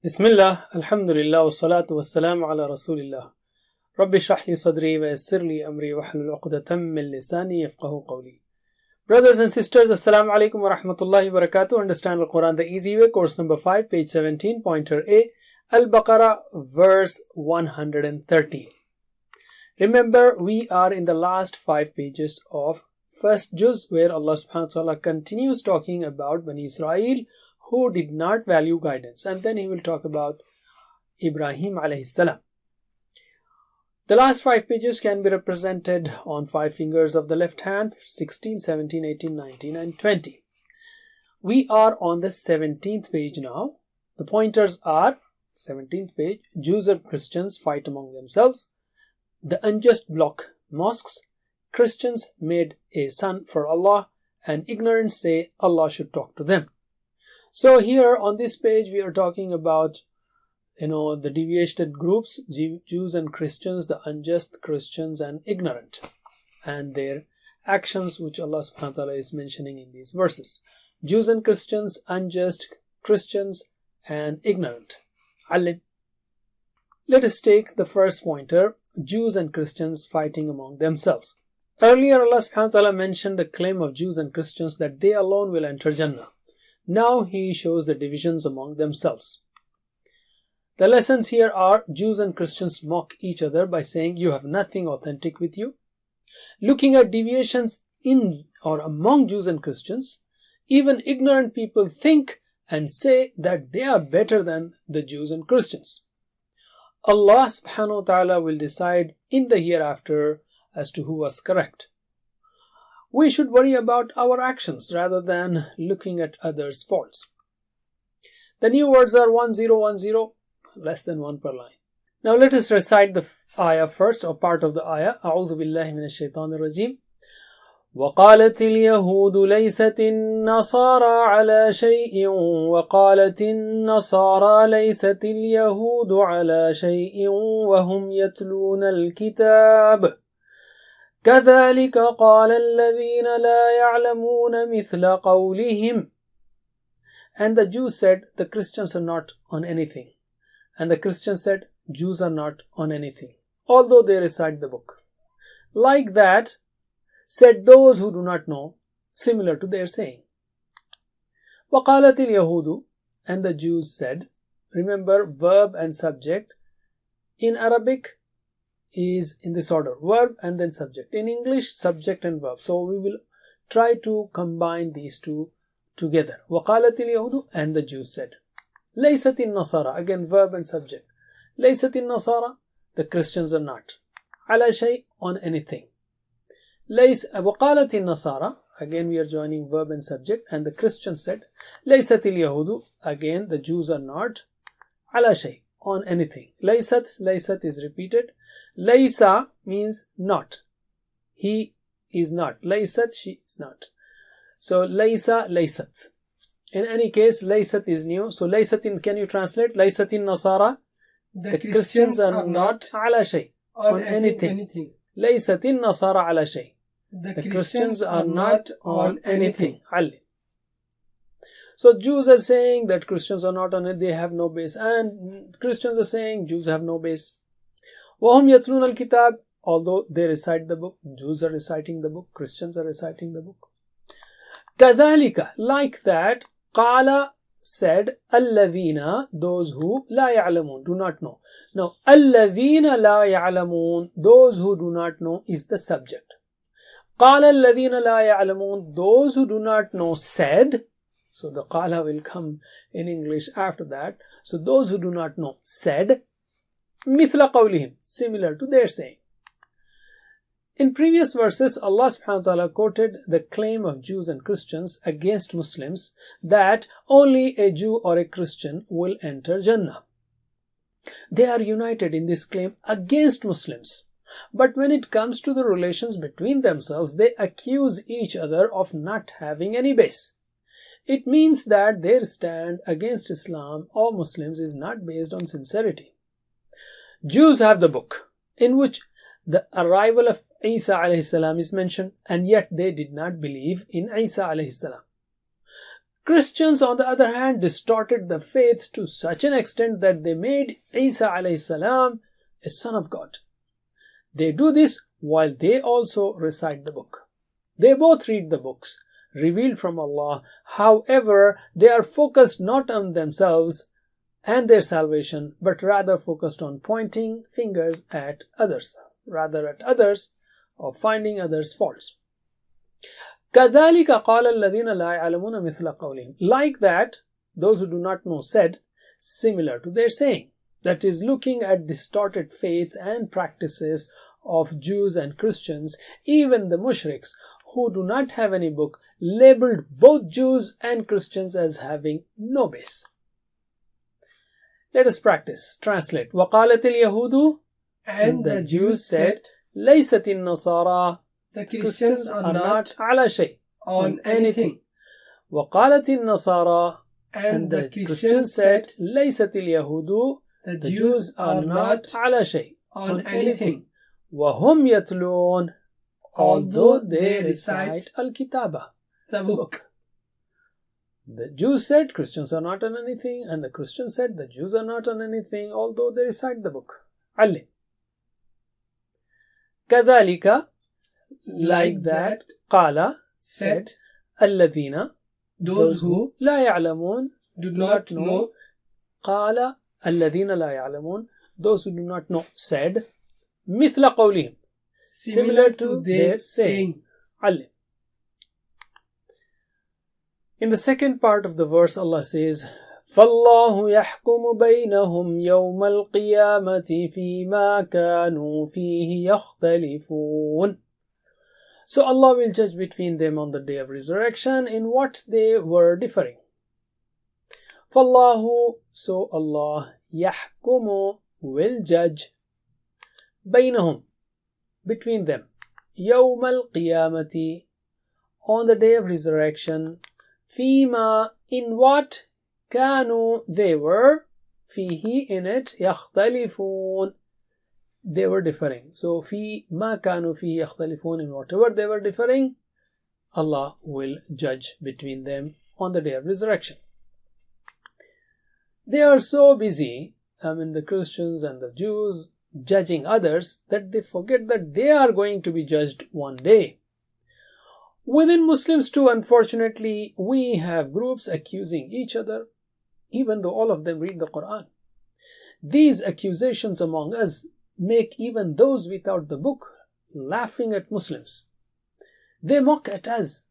Bismillah, Alhamdulillah, wassalatu wassalamu ala Rasulillah. Rabbi shrah li sadri wa yassir li amri wa hlul uqdatam min lisani yafqahu qawli. Brothers and sisters, Assalamu alaikum wa rahmatullahi wa barakatuh. Understand Al-Quran the easy way, course number 5, page 17, pointer A, Al-Baqarah, verse 113. Remember, we are in the last 5 pages of first juz, where Allah subhanahu wa ta'ala continues talking about Bani Israel who did not value guidance, and then he will talk about Ibrahim alayhi salam. The last 5 pages can be represented on 5 fingers of the left hand, 16, 17, 18, 19 and 20. We are on the 17th page now. The pointers are 17th page, Jews and Christians fight among themselves. The unjust block mosques. Christians made a son for Allah, and ignorant say Allah should talk to them. So here on this page we are talking about the deviated groups, Jews and Christians, the unjust Christians and ignorant, and their actions which Allah subhanahu wa ta'ala is mentioning in these verses. Jews and Christians, unjust Christians and ignorant. Let us take the first pointer, Jews and Christians fighting among themselves. Earlier Allah subhanahu wa ta'ala mentioned the claim of Jews and Christians that they alone will enter Jannah. Now he shows the divisions among themselves. The lessons here are: Jews and Christians mock each other by saying you have nothing authentic with you. Looking at deviations in or among Jews and Christians, even ignorant people think and say that they are better than the Jews and Christians. Allah subhanahu wa ta'ala will decide in the hereafter as to who was correct. We should worry about our actions rather than looking at others' faults. The new words are 1010, less than 1 per line. Now let us recite the ayah first, or part of the ayah. A'udhu billahi minash shaitanir rajim. وَقَالَتِ الْيَهُودُ لَيْسَتِ النَّصَارَى عَلَى شَيْءٍ وَقَالَتِ النَّصَارَى لَيْسَتِ الْيَهُودُ عَلَى شَيْءٍ وَهُمْ يَتْلُونَ الْكِتَابَ كَذَلِكَ قَالَ الَّذِينَ لَا يَعْلَمُونَ مِثْلَ قَوْلِهِمْ. And the Jews said, the Christians are not on anything. And the Christians said, Jews are not on anything, although they recite the book. Like that said those who do not know, similar to their saying. وَقَالَتِ الْيَهُودُ. And the Jews said, remember, verb and subject in Arabic is in this order: verb and then subject. In English, subject and verb. So we will try to combine these two together. وَقَالَتِ الْيَهُودُ. And the Jews said. لَيْسَتِ النَّصَارَى. Again, verb and subject. لَيْسَتِ النَّصَارَى. The Christians are not. عَلَى شَيْءٍ. On anything. وَقَالَتِ النَّصَارَى. Again, we are joining verb and subject. And the Christians said. لَيْسَتِ الْيَهُودُ. Again, the Jews are not. عَلَى شَيْءٍ. On anything. Laysat is repeated. Laysa means not. He is not. Laysat, she is not. So laysa, laysat. In any case, laysat is new. So laysatin, can you translate? Laysatin nasara. The Christians are not ala shay. On anything. Laysatin nasara ala shay. The Christians are not on anything. So Jews are saying that Christians are not on it, they have no base, and Christians are saying Jews have no base. وَهُمْ يَتْلُونَ الْكِتَابِ. Although they recite the book, Jews are reciting the book, Christians are reciting the book. كَذَلِكَ. Like that, قَالَ said, الَّذِينَ. Those who لَا يَعْلَمُونَ. Do not know. Now, الَّذِينَ لَا يَعْلَمُونَ. Those who do not know is the subject. قَالَ الَّذِينَ لَا يَعْلَمُونَ. Those who do not know said. So the qala will come in English after that. So those who do not know said, mithla qawlihim, similar to their saying. In previous verses, Allah subhanahu wa ta'ala quoted the claim of Jews and Christians against Muslims that only a Jew or a Christian will enter Jannah. They are united in this claim against Muslims. But when it comes to the relations between themselves, they accuse each other of not having any base. It means that their stand against Islam or Muslims is not based on sincerity. Jews have the book in which the arrival of Isa alayhi salam is mentioned, and yet they did not believe in Isa alayhi salam. Christians, on the other hand, distorted the faith to such an extent that they made Isa alayhi salam a son of God. They do this while they also recite the book. They both read the books revealed from Allah. However, they are focused not on themselves and their salvation, but rather focused on pointing fingers at others, or finding others' faults. كَذَلِكَ قَالَ الَّذِينَ لَا يَعْلَمُونَ مِثْلَ قَوْلِهِمْ. Like that, those who do not know said, similar to their saying. That is, looking at distorted faiths and practices of Jews and Christians, even the mushriks who do not have any book, labeled both Jews and Christians as having no base. Let us practice. Translate. وَقَالَتِ الْيَهُودُ, and the Jews said, لَيْسَتِ النَّصَارَى, the Christians are not عَلَى شَيْءٍ, on anything. وَقَالَتِ النَّصَارَى, and the Christians said, لَيْسَتِ الْيَهُودُ, the Jews are not عَلَى شَيْءٍ, on anything. وَهُمْ يَتْلُونَ, although they recite Al-Kitaba, the book. The Jews said Christians are not on anything, and the Christians said the Jews are not on anything, although they recite the book. Ali. كَذَلِكَ, like that, قَالَ, said, الَّذِينَ, those who لَا يَعْلَمُونَ, do not know. قَالَ الَّذِينَ لَا يَعْلَمُونَ, those who do not know, said, مِثْلَ قَوْلِهِمْ, similar to their saying. Ali. In the second part of the verse, Allah says, فَاللَّهُ يَحْكُمُ بَيْنَهُمْ يَوْمَ الْقِيَامَةِ فِي مَا كَانُوا فِيهِ يَخْتَلِفُونَ. So Allah will judge between them on the day of resurrection in what they were differing. فَاللَّهُ, so Allah, يَحْكُمُ, will judge, بَيْنَهُمْ, between them, يَوْمَ الْقِيَامَةِ, on the day of resurrection, فِيمَا, in what, كَانُوا, they were, فِيهِ, in it, يَخْتَلِفُونَ, they were differing. So, فِي مَا كَانُوا فِيهِ يَخْتَلِفُونَ, in whatever they were differing, Allah will judge between them on the day of resurrection. They are so busy, the Christians and the Jews, judging others, that they forget that they are going to be judged one day. Within Muslims too, unfortunately, we have groups accusing each other, even though all of them read the Quran. These accusations among us make even those without the book laughing at Muslims. They mock at us.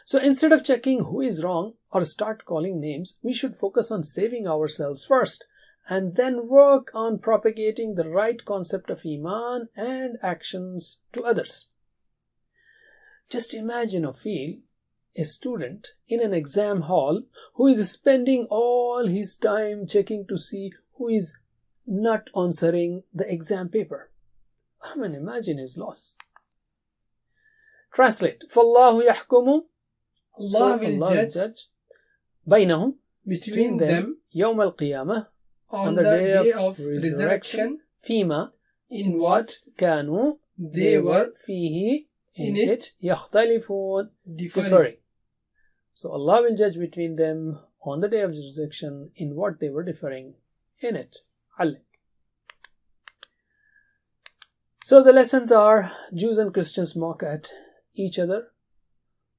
So instead of checking who is wrong or start calling names, we should focus on saving ourselves first and then work on propagating the right concept of Iman and actions to others. Just imagine or feel a student in an exam hall who is spending all his time checking to see who is not answering the exam paper. Imagine his loss. Translate. فَاللَّهُ يَحْكُمُ, Allah will judge بَيْنَهُم, between them, يَوْمَ الْقِيَامَةِ, on the day of resurrection, فِيمَا, in what, كَانُوا, they were, فِيهِ, in it, يَخْتَلِفُونَ, differing. So Allah will judge between them on the day of resurrection in what they were differing in it. Ali. So the lessons are, Jews and Christians mock at each other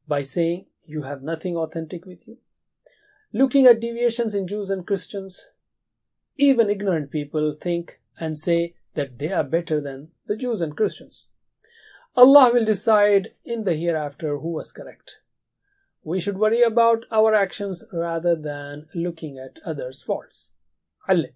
by saying you have nothing authentic with you. Looking at deviations in Jews and Christians, even ignorant people think and say that they are better than the Jews and Christians. Allah will decide in the hereafter who was correct. We should worry about our actions rather than looking at others' faults. Ali.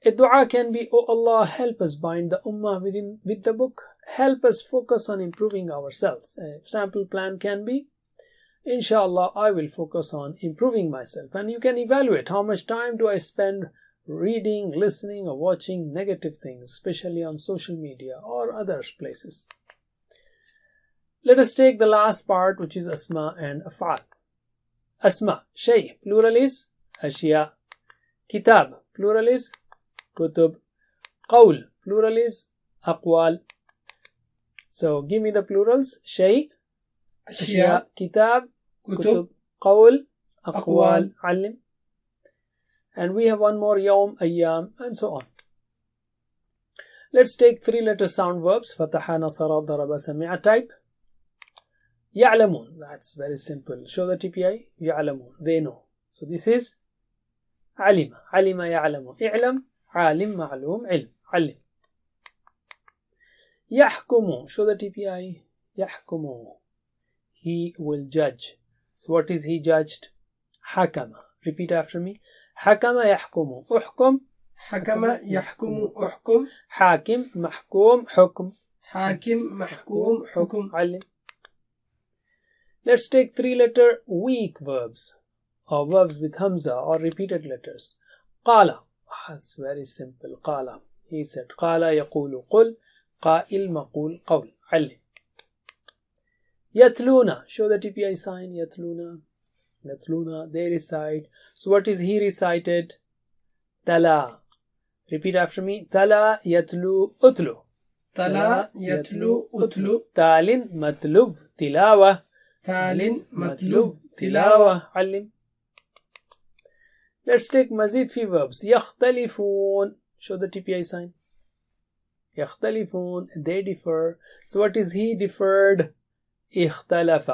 A dua can be, O Allah, help us bind the ummah with the book. Help us focus on improving ourselves. A sample plan can be, Inshallah, I will focus on improving myself. And you can evaluate how much time do I spend reading, listening, or watching negative things, especially on social media or other places. Let us take the last part, which is Asma and Af'al. Asma, Shay, plural is Ashya. Kitab, plural is Kutub. Qawl, plural is Aqwal. So give me the plurals. Shay, Ashya, Kitab, كتب قول أقوال علم. And we have one more يوم أيام and so on. Let's take 3-letter sound verbs. فتح نصر ضرب سمع. Type يعلمون. That's very simple. Show the TPI. يعلمون. They know. So this is علم. علم يعلم. اعلم عالم معلوم علم. علم. يحكم. Show the TPI. يحكم. He will judge. So what is he judged? حكم. Repeat after me. حكم يحكم. احكم. حكم يحكم احكم. حاكم محكوم حكم. حاكم محكوم حكم. علم. Let's take 3-letter weak verbs or verbs with hamza or repeated letters. قال. That's very simple. قال. He said. قال يقول قل. قائل مقول قول. علم. يتلون. Show the TPI sign. يتلون. يتلون. They recite. So what is he recited? تلا. Repeat after me. تلا يتلو أتلو. تلا يتلو أتلو. تال مطلوب تلاوة. تال مطلوب تلاوة. علم. Let's take مزيد في verbs. يختلفون. Show the TPI sign. يختلفون. They differ. So what is he differed? اختلف.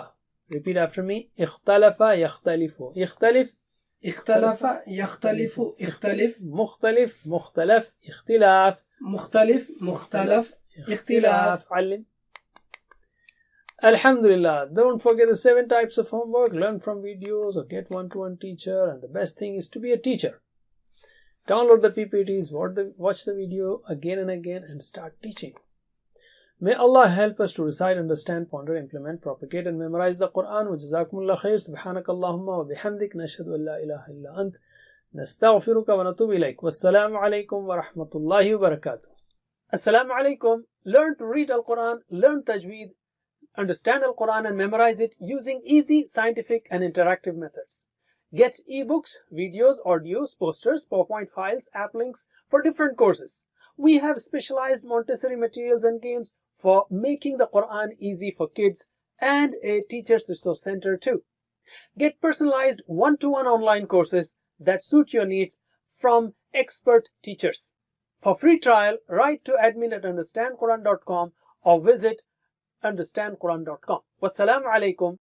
Repeat after me. اختلف يختلف. يختلف. اختلف يختلف. اختلف. مختلف مختلف. اختلاف. مختلف مختلف. اختلاف. علم. Alhamdulillah, don't forget the 7 types of homework. Learn from videos or get one-to-one teacher, and the best thing is to be a teacher. Download the PPTs, watch the video again and again, and start teaching. May Allah help us to recite, understand, ponder, implement, propagate, and memorize the Quran. Wa jazakumullah khair. Subhanakallahumma wa bihamdik. Nashhadu an la ilaha illa ant. Nastaghfiruka wa natubu ilayk. Wassalamu alaikum wa rahmatullahi wa barakatuh. Assalamu alaikum. Learn to read Al-Quran, learn Tajweed, understand Al-Quran and memorize it using easy, scientific and interactive methods. Get ebooks, videos, audios, posters, PowerPoint files, app links for different courses. We have specialized Montessori materials and games for making the Quran easy for kids and a teacher's resource center too. Get personalized one-to-one online courses that suit your needs from expert teachers. For free trial, write to admin@understandquran.com or visit understandquran.com. Wassalamu alaikum